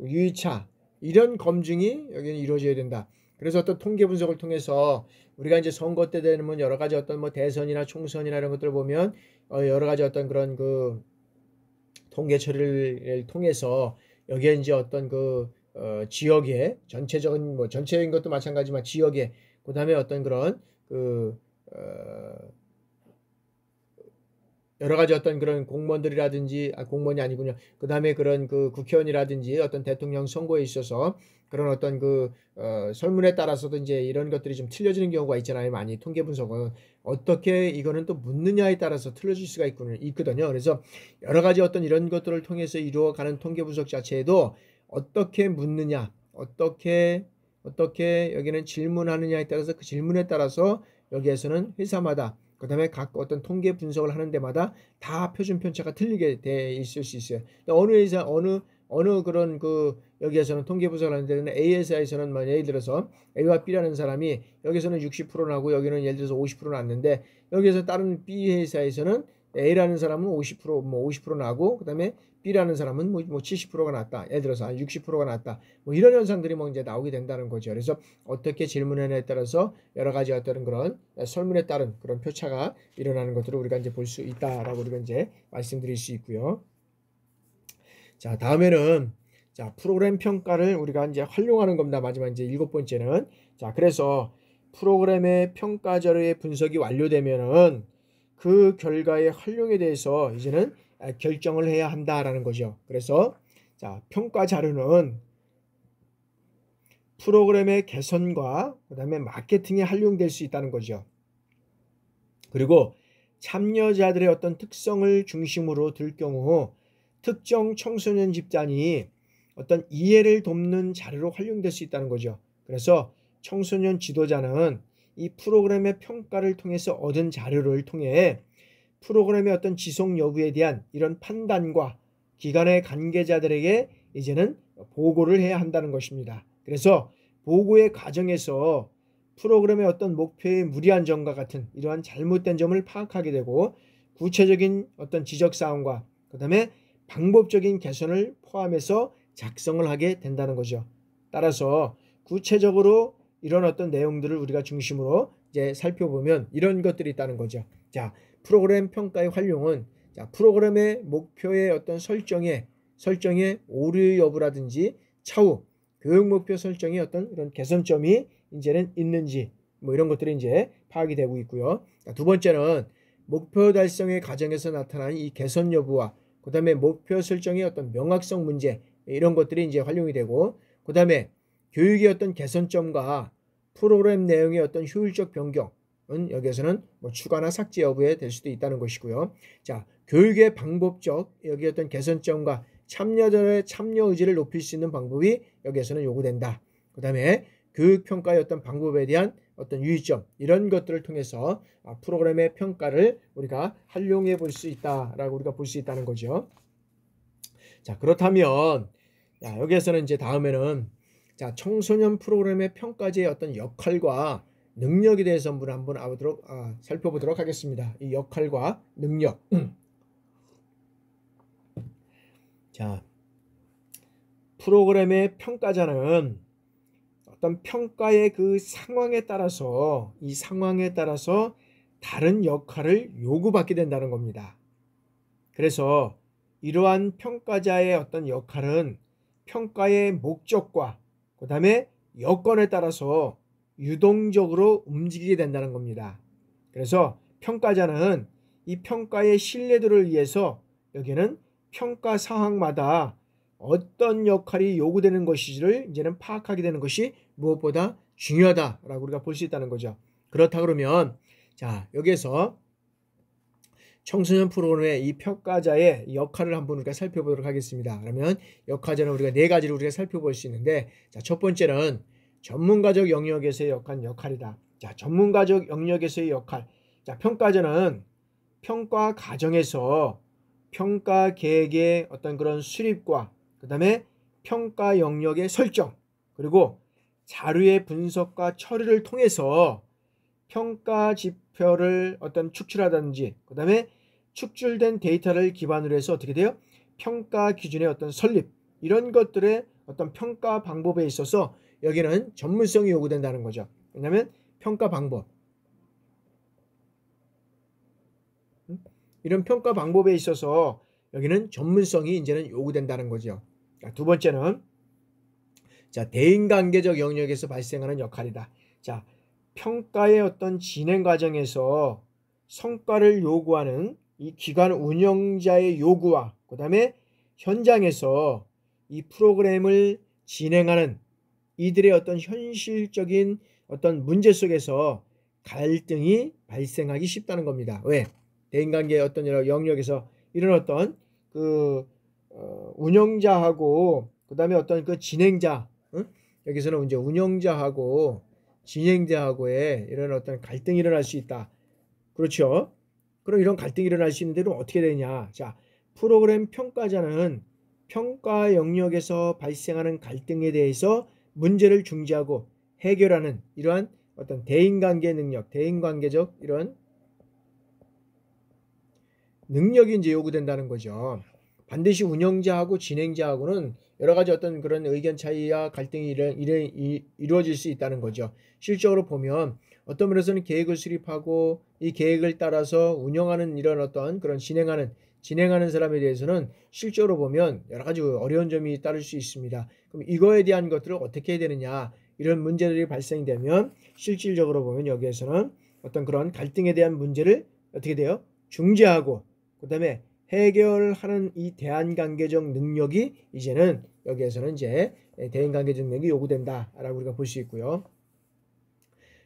유의차 이런 검증이 여기는 이루어져야 된다. 그래서 어떤 통계 분석을 통해서 우리가 이제 선거 때 되면 여러 가지 어떤 뭐 대선이나 총선이나 이런 것들을 보면 여러 가지 어떤 그런 그 통계 처리를 통해서 여기에 이제 어떤 그 지역의 전체적인 것도 마찬가지지만 지역의 그 다음에 어떤 그런 여러 가지 어떤 그런 공무원들이라든지 공무원이 아니군요. 그 다음에 그런 그 국회의원이라든지 어떤 대통령 선거에 있어서 그런 어떤 그 설문에 따라서도 이제 이런 것들이 좀 틀려지는 경우가 있잖아요. 많이 통계 분석은 어떻게 이거는 또 묻느냐에 따라서 틀려질 수가 있거든요. 그래서 여러 가지 어떤 이런 것들을 통해서 이루어가는 통계 분석 자체에도 어떻게 묻느냐, 어떻게 여기는 질문하느냐에 따라서 그 질문에 따라서 여기에서는 회사마다 그 다음에 각 어떤 통계 분석을 하는 데마다 다 표준 편차가 틀리게 돼 있을 수 있어요. 어느 회사, 어느 그런 여기에서는 통계 분석을 하는 데는 A 회사에서는 예를 들어서 A와 B라는 사람이 여기서는 60% 나고 여기는 예를 들어서 50% 났는데 여기에서 다른 B 회사에서는 A라는 사람은 50% 나고, 그 다음에 B라는 사람은 70%가 났다. 예를 들어서 60%가 났다. 이런 현상들이 이제 나오게 된다는 거죠. 그래서 어떻게 질문하냐에 따라서 여러 가지 어떤 그런 설문에 따른 그런 표차가 일어나는 것들을 우리가 이제 볼 수 있다라고 우리가 이제 말씀드릴 수 있고요. 자, 다음에는 자, 프로그램 평가를 우리가 이제 활용하는 겁니다. 마지막 이제 7번째는 자, 그래서 프로그램의 평가 자료의 분석이 완료되면은 그 결과의 활용에 대해서 이제는 결정을 해야 한다라는 거죠. 그래서 자, 평가 자료는 프로그램의 개선과 그다음에 마케팅에 활용될 수 있다는 거죠. 그리고 참여자들의 어떤 특성을 중심으로 들 경우 특정 청소년 집단이 어떤 이해를 돕는 자료로 활용될 수 있다는 거죠. 그래서 청소년 지도자는 이 프로그램의 평가를 통해서 얻은 자료를 통해 프로그램의 어떤 지속 여부에 대한 이런 판단과 기관의 관계자들에게 이제는 보고를 해야 한다는 것입니다. 그래서 보고의 과정에서 프로그램의 어떤 목표의 무리한 점과 같은 이러한 잘못된 점을 파악하게 되고 구체적인 어떤 지적사항과 그 다음에 방법적인 개선을 포함해서 작성을 하게 된다는 거죠. 따라서 구체적으로 이런 어떤 내용들을 우리가 중심으로 이제 살펴보면 이런 것들이 있다는 거죠. 자, 프로그램 평가의 활용은 자, 프로그램의 목표의 어떤 설정의 오류 여부라든지 차후 교육 목표 설정의 어떤 이런 개선점이 이제는 있는지 이런 것들이 이제 파악이 되고 있고요. 자, 두 번째는 목표 달성의 과정에서 나타난 이 개선 여부와 그 다음에 목표 설정의 어떤 명확성 문제 이런 것들이 이제 활용이 되고 그 다음에 교육의 어떤 개선점과 프로그램 내용의 어떤 효율적 변경은 여기에서는 추가나 삭제 여부에 될 수도 있다는 것이고요. 자, 교육의 방법적 여기 어떤 개선점과 참여자의 참여 의지를 높일 수 있는 방법이 여기에서는 요구된다. 그 다음에 교육평가의 어떤 방법에 대한 어떤 유의점 이런 것들을 통해서 프로그램의 평가를 우리가 활용해 볼 수 있다라고 우리가 볼 수 있다는 거죠. 자, 그렇다면 여기에서는 이제 다음에는 자, 청소년 프로그램의 평가제의 어떤 역할과 능력에 대해서 한번 살펴보도록 하겠습니다. 이 역할과 능력. 자, 프로그램의 평가자는 어떤 평가의 그 상황에 따라서 이 상황에 따라서 다른 역할을 요구받게 된다는 겁니다. 그래서 이러한 평가자의 어떤 역할은 평가의 목적과 그 다음에 여건에 따라서 유동적으로 움직이게 된다는 겁니다. 그래서 평가자는 이 평가의 신뢰도를 위해서 여기는 평가 상황마다 어떤 역할이 요구되는 것인지를 이제는 파악하게 되는 것이 무엇보다 중요하다라고 우리가 볼 수 있다는 거죠. 그렇다 그러면 자, 여기에서 청소년 프로그램의 이 평가자의 역할을 한번 우리가 살펴보도록 하겠습니다. 그러면 역할자는 우리가 4가지를 우리가 살펴볼 수 있는데 자, 첫 번째는 전문가적 영역에서의 역할이다. 자, 전문가적 영역에서의 역할. 자, 평가자는 평가 과정에서 평가 계획의 어떤 그런 수립과 그 다음에 평가 영역의 설정 그리고 자료의 분석과 처리를 통해서 평가 지표를 어떤 축출하든지 그 다음에 축출된 데이터를 기반으로 해서 어떻게 돼요? 평가 기준의 어떤 설립 이런 것들의 어떤 평가 방법에 있어서 여기는 전문성이 요구된다는 거죠. 왜냐하면 평가 방법 이런 평가 방법에 있어서 여기는 전문성이 이제는 요구된다는 거죠. 자, 두 번째는 자, 대인관계적 영역에서 발생하는 역할이다. 자, 평가의 어떤 진행 과정에서 성과를 요구하는 이 기관 운영자의 요구와 그 다음에 현장에서 이 프로그램을 진행하는 이들의 어떤 현실적인 어떤 문제 속에서 갈등이 발생하기 쉽다는 겁니다. 왜? 대인관계의 어떤 영역에서 이런 어떤 운영자하고 그 다음에 어떤 그 진행자 여기서는 이제 운영자하고 진행자하고의 이런 어떤 갈등이 일어날 수 있다. 그렇죠? 그럼 이런 갈등이 일어날 수 있는 데는 어떻게 되냐? 자, 프로그램 평가자는 평가 영역에서 발생하는 갈등에 대해서 문제를 중지하고 해결하는 이러한 어떤 대인관계 능력, 대인관계적 이런 능력이 이제 요구된다는 거죠. 반드시 운영자하고 진행자하고는 여러 가지 어떤 그런 의견 차이와 갈등이 이루어질 수 있다는 거죠. 실적으로 보면 어떤 면에서는 계획을 수립하고 이 계획을 따라서 운영하는 이런 어떤 그런 진행하는 사람에 대해서는 실적으로 보면 여러 가지 어려운 점이 따를 수 있습니다. 그럼 이거에 대한 것들을 어떻게 해야 되느냐, 이런 문제들이 발생되면 실질적으로 보면 여기에서는 어떤 그런 갈등에 대한 문제를 어떻게 돼요? 중재하고 그다음에 해결하는 이 대인관계적 능력이 이제는 여기에서는 이제 대인관계적 능력이 요구된다라고 우리가 볼 수 있고요.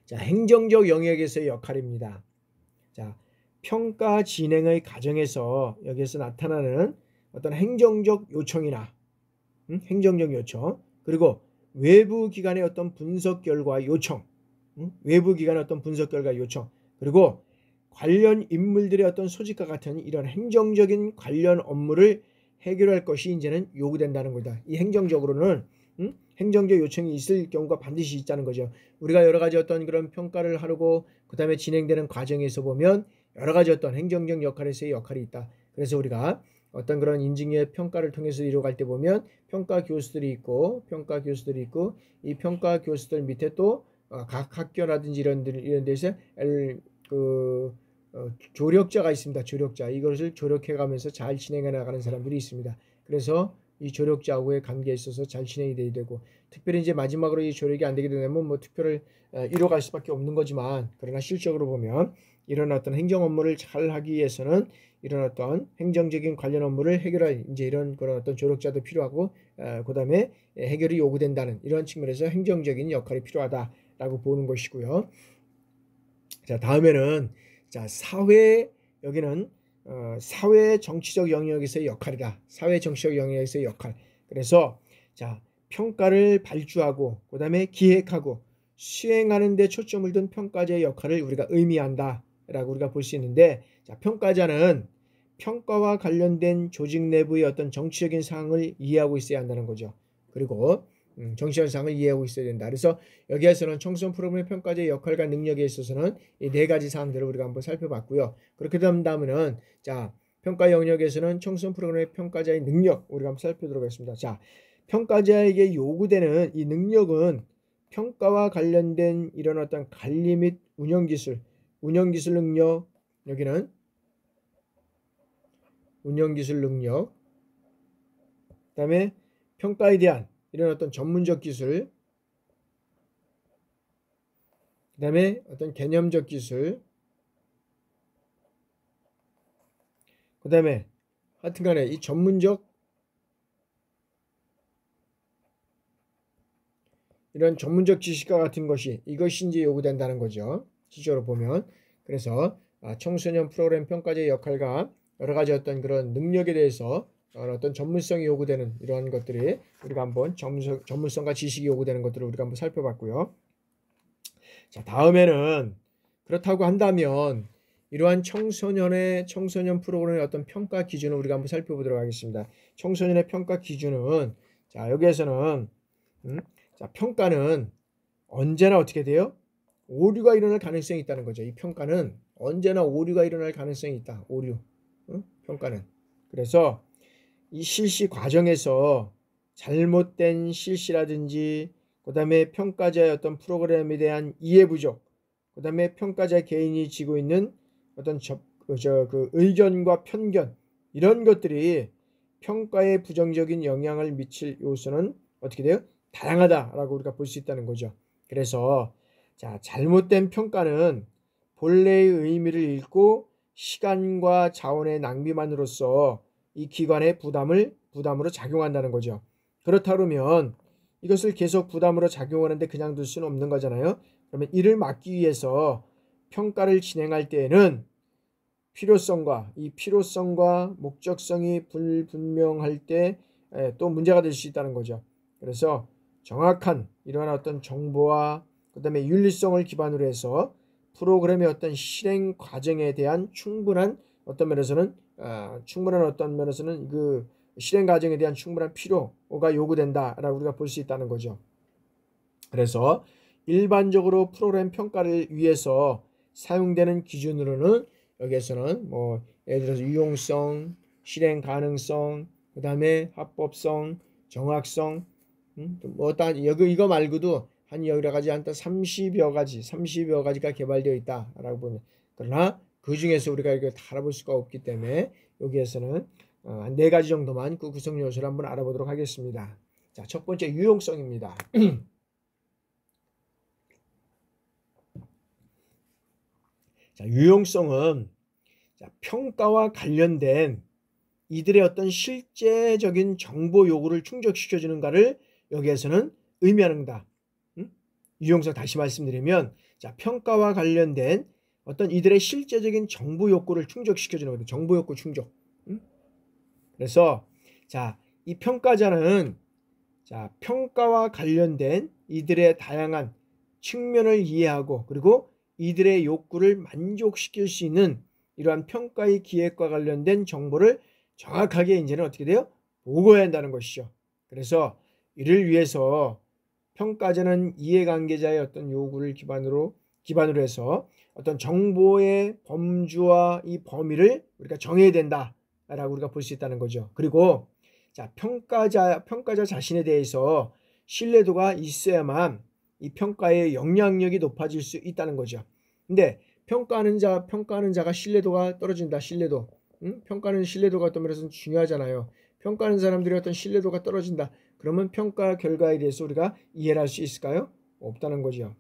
자, 행정적 영역에서의 역할입니다. 자, 평가 진행의 과정에서 여기에서 나타나는 어떤 행정적 요청이나 행정적 요청, 그리고 외부 기관의 어떤 분석 결과 요청, 외부 기관의 어떤 분석 결과 요청, 그리고 관련 인물들의 어떤 소집과 같은 이런 행정적인 관련 업무를 해결할 것이 이제는 요구된다는 거다. 이 행정적으로는 행정적 요청이 있을 경우가 반드시 있다는 거죠. 우리가 여러 가지 어떤 그런 평가를 하고 그 다음에 진행되는 과정에서 보면 여러 가지 어떤 행정적 역할에서의 역할이 있다. 그래서 우리가 어떤 그런 인증의 평가를 통해서 이루어갈 때 보면 평가 교수들이 있고 이 평가 교수들 밑에 또 각 학교라든지 이런 데서 조력자가 있습니다. 조력자. 이것을 조력해 가면서 잘 진행해 나가는 사람들이 있습니다. 그래서 이 조력자하고의 관계에 있어서 잘 진행이 돼야 되고, 특별히 이제 마지막으로 이 조력이 안 되게 되면 뭐 투표를 이뤄갈 수밖에 없는 거지만, 그러나 실적으로 보면 이런 어떤 행정 업무를 잘 하기 위해서는 이런 어떤 행정적인 관련 업무를 해결할 이제 이런 그런 어떤 조력자도 필요하고, 그다음에 해결이 요구된다는 이런 측면에서 행정적인 역할이 필요하다라고 보는 것이고요. 자, 다음에는 자, 여기는 사회 정치적 영역에서의 역할이다. 사회 정치적 영역에서의 역할. 그래서 자, 평가를 발주하고 그다음에 기획하고 수행하는 데 초점을 둔 평가자의 역할을 우리가 의미한다라고 우리가 볼 수 있는데, 자, 평가자는 평가와 관련된 조직 내부의 어떤 정치적인 사항을 이해하고 있어야 한다는 거죠. 그리고 정치적 사항을 이해하고 있어야 된다. 그래서 여기에서는 청소년 프로그램 평가자의 역할과 능력에 있어서는 이 네 가지 사항들을 우리가 한번 살펴봤고요. 그렇게 된다면은 자, 평가 영역에서는 청소년 프로그램 평가자의 능력 우리가 한번 살펴보도록 하겠습니다. 자, 평가자에게 요구되는 이 능력은 평가와 관련된 이런 어떤 관리 및 운영 기술 능력, 여기는 운영 기술 능력, 그다음에 평가에 대한 이런 어떤 전문적 기술, 그 다음에 어떤 개념적 기술, 그 다음에 하여튼간에 이 이런 전문적 지식과 같은 것이 이것이 이제 요구된다는 거죠. 실제로 보면. 그래서 청소년 프로그램 평가자의 역할과 여러 가지 어떤 그런 능력에 대해서 어떤 전문성이 요구되는 이러한 것들이 우리가 한번 전문성과 지식이 요구되는 것들을 우리가 한번 살펴봤고요. 자, 다음에는 그렇다고 한다면 이러한 청소년 프로그램의 어떤 평가 기준을 우리가 한번 살펴보도록 하겠습니다. 청소년의 평가 기준은 자, 여기에서는 자, 평가는 언제나 어떻게 돼요? 오류가 일어날 가능성이 있다는 거죠. 이 평가는 언제나 오류가 일어날 가능성이 있다. 오류. 평가는. 그래서 이 실시 과정에서 잘못된 실시라든지 그다음에 평가자의 어떤 프로그램에 대한 이해 부족, 그다음에 평가자 개인이 지고 있는 어떤 그 의견과 편견, 이런 것들이 평가에 부정적인 영향을 미칠 요소는 어떻게 돼요? 다양하다라고 우리가 볼 수 있다는 거죠. 그래서 자, 잘못된 평가는 본래의 의미를 잃고 시간과 자원의 낭비만으로써 이 기관의 부담으로 작용한다는 거죠. 그렇다 그러면 이것을 계속 부담으로 작용하는데 그냥 둘 수는 없는 거잖아요. 그러면 이를 막기 위해서 평가를 진행할 때에는 필요성과 목적성이 불분명할 때 또 문제가 될 수 있다는 거죠. 그래서 정확한 이러한 어떤 정보와 그다음에 윤리성을 기반으로 해서 프로그램의 어떤 실행 과정에 대한 충분한 어떤 면에서는 그 실행 과정에 대한 충분한 필요가 요구된다라고 우리가 볼 수 있다는 거죠. 그래서 일반적으로 프로그램 평가를 위해서 사용되는 기준으로는 여기에서는 뭐 예를 들어서 유용성, 실행 가능성, 그 다음에 합법성, 정확성, 여기 이거 말고도 한 여러 가지 한 30여 가지가 개발되어 있다라고 보면, 그러나 그 중에서 우리가 이거 다 알아볼 수가 없기 때문에 여기에서는 한 4가지 정도만 그 구성 요소를 한번 알아보도록 하겠습니다. 자, 첫 번째 유용성입니다. 자, 유용성은 평가와 관련된 이들의 어떤 실제적인 정보 요구를 충족시켜주는가를 여기에서는 의미하는다. 유용성 다시 말씀드리면, 자, 평가와 관련된 어떤 이들의 실제적인 정보 욕구를 충족시켜주는 거다. 정보 욕구 충족. 그래서 자, 이 평가자는 자, 평가와 관련된 이들의 다양한 측면을 이해하고 그리고 이들의 욕구를 만족시킬 수 있는 이러한 평가의 기획과 관련된 정보를 정확하게 이제는 어떻게 돼요? 보고해야 한다는 것이죠. 그래서 이를 위해서 평가자는 이해관계자의 어떤 요구를 기반으로 해서 어떤 정보의 범주와 이 범위를 우리가 정해야 된다라고 우리가 볼 수 있다는 거죠. 그리고 자, 평가자 자신에 대해서 신뢰도가 있어야만 이 평가의 영향력이 높아질 수 있다는 거죠. 근데 평가하는 자가 신뢰도가 떨어진다. 신뢰도. 평가는 신뢰도가 어떤 면에서 중요하잖아요. 평가하는 사람들이 어떤 신뢰도가 떨어진다. 그러면 평가 결과에 대해서 우리가 이해를 할 수 있을까요? 없다는 거죠.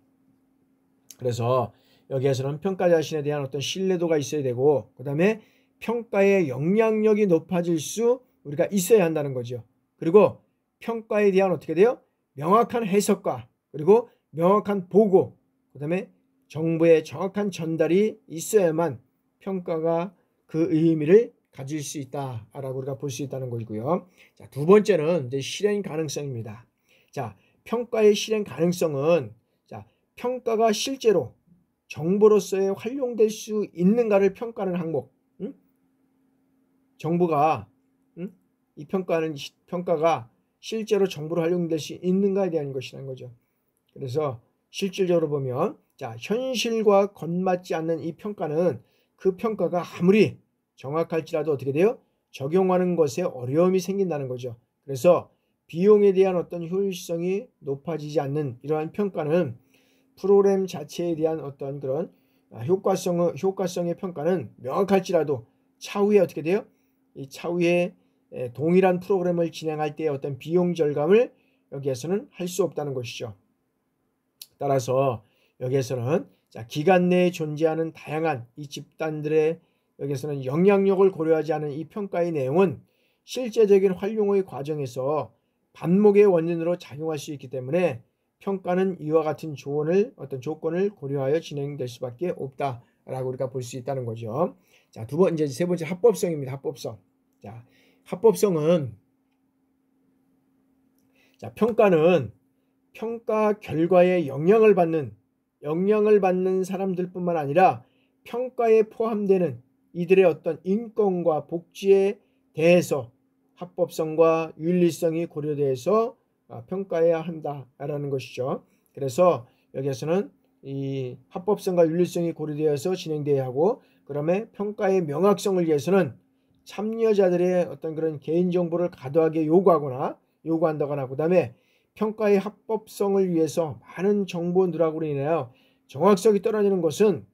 그래서 여기에서는 평가 자신에 대한 어떤 신뢰도가 있어야 되고, 그 다음에 평가의 영향력이 높아질 수 우리가 있어야 한다는 거죠. 그리고 평가에 대한 어떻게 돼요? 명확한 해석과 그리고 명확한 보고, 그 다음에 정보의 정확한 전달이 있어야만 평가가 그 의미를 가질 수 있다라고 우리가 볼 수 있다는 것이고요. 자, 두 번째는 이제 실행 가능성입니다. 자, 평가의 실행 가능성은 자, 평가가 실제로 정보로서의 활용될 수 있는가를 평가하는 항목. 정보가 이 평가가 실제로 정보로 활용될 수 있는가에 대한 것이라는 거죠. 그래서 실질적으로 보면 자, 현실과 건맞지 않는 이 평가는 그 평가가 아무리 정확할지라도 어떻게 돼요? 적용하는 것에 어려움이 생긴다는 거죠. 그래서 비용에 대한 어떤 효율성이 높아지지 않는 이러한 평가는 프로그램 자체에 대한 어떤 그런 효과성의 평가는 명확할지라도 차후에 어떻게 돼요? 이 차후에 동일한 프로그램을 진행할 때의 어떤 비용 절감을 여기에서는 할 수 없다는 것이죠. 따라서 여기에서는 자, 기간 내에 존재하는 다양한 이 집단들의 여기에서는 영향력을 고려하지 않은 이 평가의 내용은 실제적인 활용의 과정에서 반목의 원인으로 작용할 수 있기 때문에 평가는 이와 같은 어떤 조건을 고려하여 진행될 수밖에 없다라고 우리가 볼 수 있다는 거죠. 자, 이제 세 번째 합법성입니다. 합법성. 자, 합법성은 자, 평가는 평가 결과에 영향을 받는 사람들뿐만 아니라 평가에 포함되는 이들의 어떤 인권과 복지에 대해서 합법성과 윤리성이 고려돼서 평가해야 한다라는 것이죠. 그래서 여기에서는 이 합법성과 윤리성이 고려되어서 진행돼야 하고, 그다음에 평가의 명확성을 위해서는 참여자들의 어떤 그런 개인정보를 과도하게 요구한다거나, 그다음에 평가의 합법성을 위해서 많은 정보 누락으로 인하여 정확성이 떨어지는 것은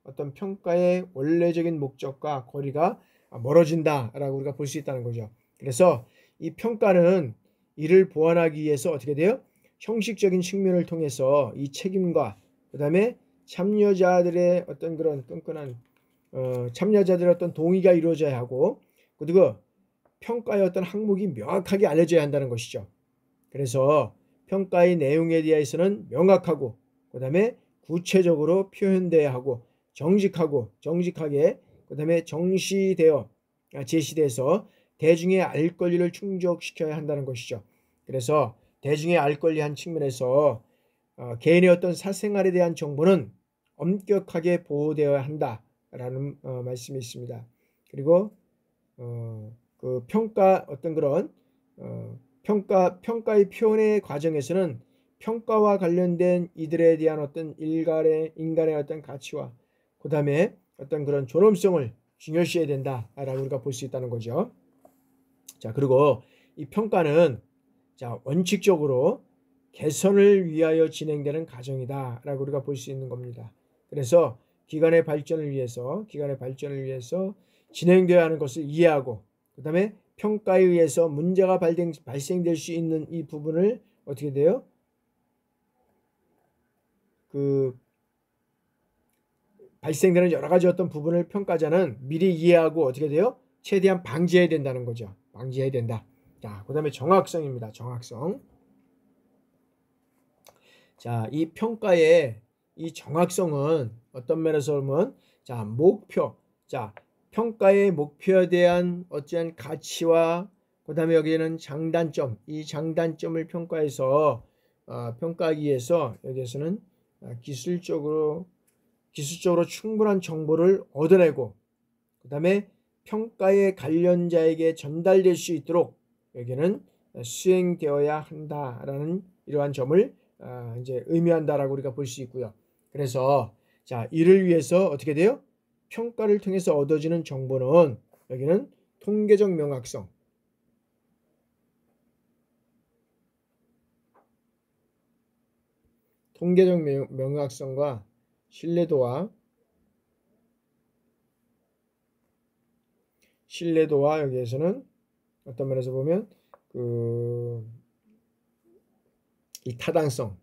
어떤 평가의 원래적인 목적과 거리가 멀어진다라고 우리가 볼 수 있다는 거죠. 그래서 이 평가는 이를 보완하기 위해서 어떻게 돼요? 형식적인 측면을 통해서 이 책임과 그다음에 참여자들의 어떤 그런 끈끈한 참여자들의 어떤 동의가 이루어져야 하고, 그리고 평가의 어떤 항목이 명확하게 알려져야 한다는 것이죠. 그래서 평가의 내용에 대해서는 명확하고 그다음에 구체적으로 표현돼야 하고 정직하게 그다음에 제시돼서 대중의 알 권리를 충족시켜야 한다는 것이죠. 그래서 대중의 알 권리한 측면에서 개인의 어떤 사생활에 대한 정보는 엄격하게 보호되어야 한다라는 말씀이 있습니다. 그리고 그 평가의 표현의 과정에서는 평가와 관련된 이들에 대한 어떤 인간의 어떤 가치와 그다음에 어떤 그런 존엄성을 중요시해야 된다라고 우리가 볼 수 있다는 거죠. 자, 그리고 이 평가는 자, 원칙적으로 개선을 위하여 진행되는 과정이다라고 우리가 볼 수 있는 겁니다. 그래서 기관의 발전을 위해서 진행되어야 하는 것을 이해하고 그다음에 평가에 의해서 문제가 발생될 수 있는 이 부분을 어떻게 돼요? 발생되는 여러 가지 어떤 부분을 평가자는 미리 이해하고 어떻게 돼요? 최대한 방지해야 된다는 거죠. 방지해야 된다. 자, 그다음에 정확성입니다. 정확성. 자, 이 평가의 이 정확성은 어떤 면에서 보면 자, 목표. 자, 평가의 목표에 대한 어떠한 가치와 그다음에 여기에는 장단점. 이 장단점을 평가해서 평가하기 위해서 여기에서는 기술적으로 충분한 정보를 얻어내고 그다음에 평가의 관련자에게 전달될 수 있도록 여기는 수행되어야 한다라는 이러한 점을 이제 의미한다라고 우리가 볼 수 있고요. 그래서 자, 이를 위해서 어떻게 돼요? 평가를 통해서 얻어지는 정보는 여기는 통계적 명확성, 명확성과 신뢰도와 여기에서는 어떤 면에서 보면 이 타당성을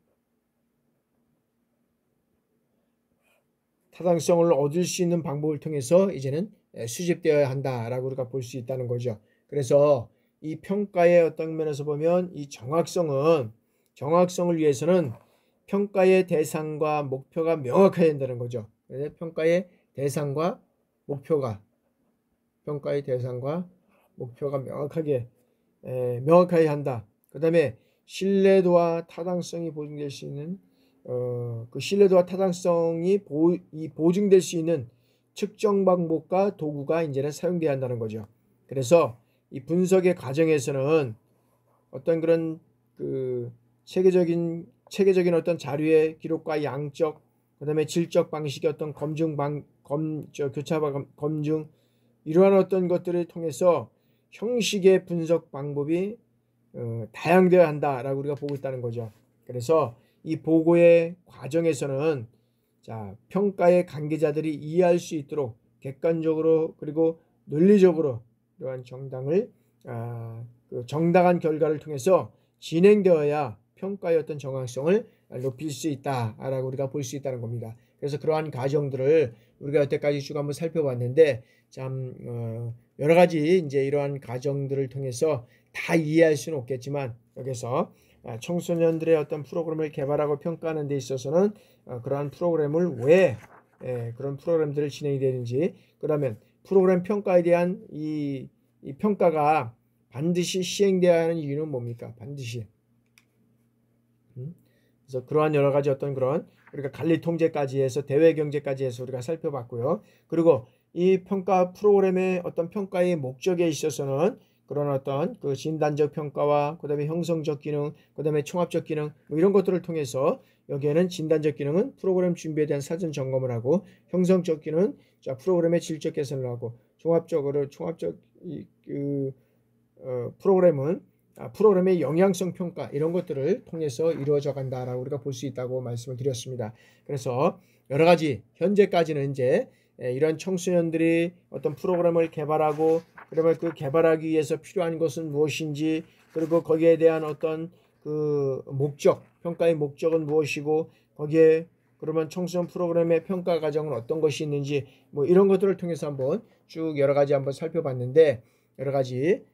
얻을 수 있는 방법을 통해서 이제는 수집되어야 한다라고 우리가 볼 수 있다는 거죠. 그래서 이 평가의 어떤 면에서 보면 이 정확성을 위해서는 평가의 대상과 목표가 명확해야 된다는 거죠. 그래서 평가의 대상과 목표가 명확하게 한다. 그 다음에 신뢰도와 타당성이 보증될 수 있는 그 신뢰도와 타당성이 보증될 수 있는 측정 방법과 도구가 이제는 사용돼야 한다는 거죠. 그래서 이 분석의 과정에서는 어떤 그런 체계적인 어떤 자료의 기록과 양적, 그다음에 질적 방식의 어떤 교차 검증 이러한 어떤 것들을 통해서 형식의 분석 방법이 다양되어야 한다라고 우리가 보고 있다는 거죠. 그래서 이 보고의 과정에서는 자, 평가의 관계자들이 이해할 수 있도록 객관적으로 그리고 논리적으로 이러한 정당한 결과를 통해서 진행되어야 평가의 어떤 정확성을 높일 수 있다라고 우리가 볼 수 있다는 겁니다. 그래서 그러한 과정들을 우리가 여태까지 쭉 한번 살펴봤는데 참 여러 가지 이제 이러한 과정들을 통해서 다 이해할 수는 없겠지만 여기서 청소년들의 어떤 프로그램을 개발하고 평가하는 데 있어서는 그러한 프로그램을 왜 그런 프로그램들을 진행이 되는지, 그러면 프로그램 평가에 대한 이 평가가 반드시 시행되어야 하는 이유는 뭡니까? 반드시. 그래서 그러한 여러 가지 어떤 그런 우리가 관리 통제까지 해서 대외 경제까지 해서 우리가 살펴봤고요. 그리고 이 평가 프로그램의 어떤 평가의 목적에 있어서는 그런 어떤 그 진단적 평가와 그다음에 형성적 기능, 그다음에 총합적 기능 뭐 이런 것들을 통해서 여기에는 진단적 기능은 프로그램 준비에 대한 사전 점검을 하고, 형성적 기능은 자 프로그램의 질적 개선을 하고, 총합적 프로그램은 프로그램의 영향성 평가 이런 것들을 통해서 이루어져 간다라고 우리가 볼 수 있다고 말씀을 드렸습니다. 그래서 여러 가지 현재까지는 이제 이런 청소년들이 어떤 프로그램을 개발하고 그러면 그 개발하기 위해서 필요한 것은 무엇인지, 그리고 거기에 대한 어떤 그 평가의 목적은 무엇이고, 거기에 그러면 청소년 프로그램의 평가 과정은 어떤 것이 있는지 뭐 이런 것들을 통해서 한번 쭉 여러 가지 한번 살펴봤는데, 여러 가지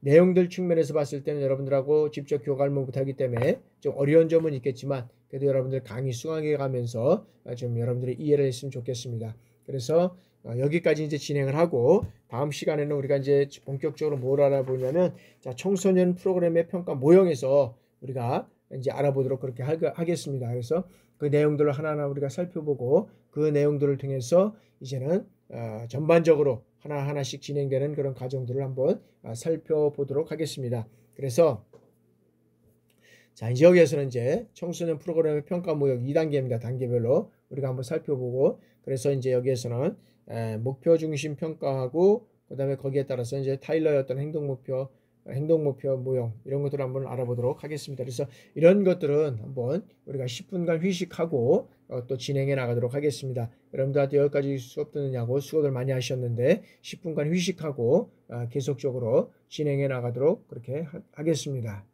내용들 측면에서 봤을 때는 여러분들하고 직접 교감을 못하기 때문에 좀 어려운 점은 있겠지만 그래도 여러분들 강의 수강해 가면서 좀 여러분들이 이해를 했으면 좋겠습니다. 그래서 여기까지 이제 진행을 하고 다음 시간에는 우리가 이제 본격적으로 뭘 알아보냐면 자, 청소년 프로그램의 평가 모형에서 우리가 이제 알아보도록 그렇게 하겠습니다. 그래서 그 내용들을 하나하나 우리가 살펴보고 그 내용들을 통해서 이제는 전반적으로 하나하나씩 진행되는 그런 과정들을 한번 살펴보도록 하겠습니다. 그래서 자, 이제 여기에서는 이제 청소년 프로그램의 평가 모형 2단계입니다. 단계별로 우리가 한번 살펴보고, 그래서 이제 여기에서는 목표 중심 평가하고 그다음에 거기에 따라서 이제 타일러의 어떤 행동 목표 모형 이런 것들을 한번 알아보도록 하겠습니다. 그래서 이런 것들은 한번 우리가 10분간 휴식하고 또 진행해 나가도록 하겠습니다. 여러분들한테 여기까지 수업 듣느냐고 수고들 많이 하셨는데 10분간 휴식하고 계속적으로 진행해 나가도록 그렇게 하겠습니다.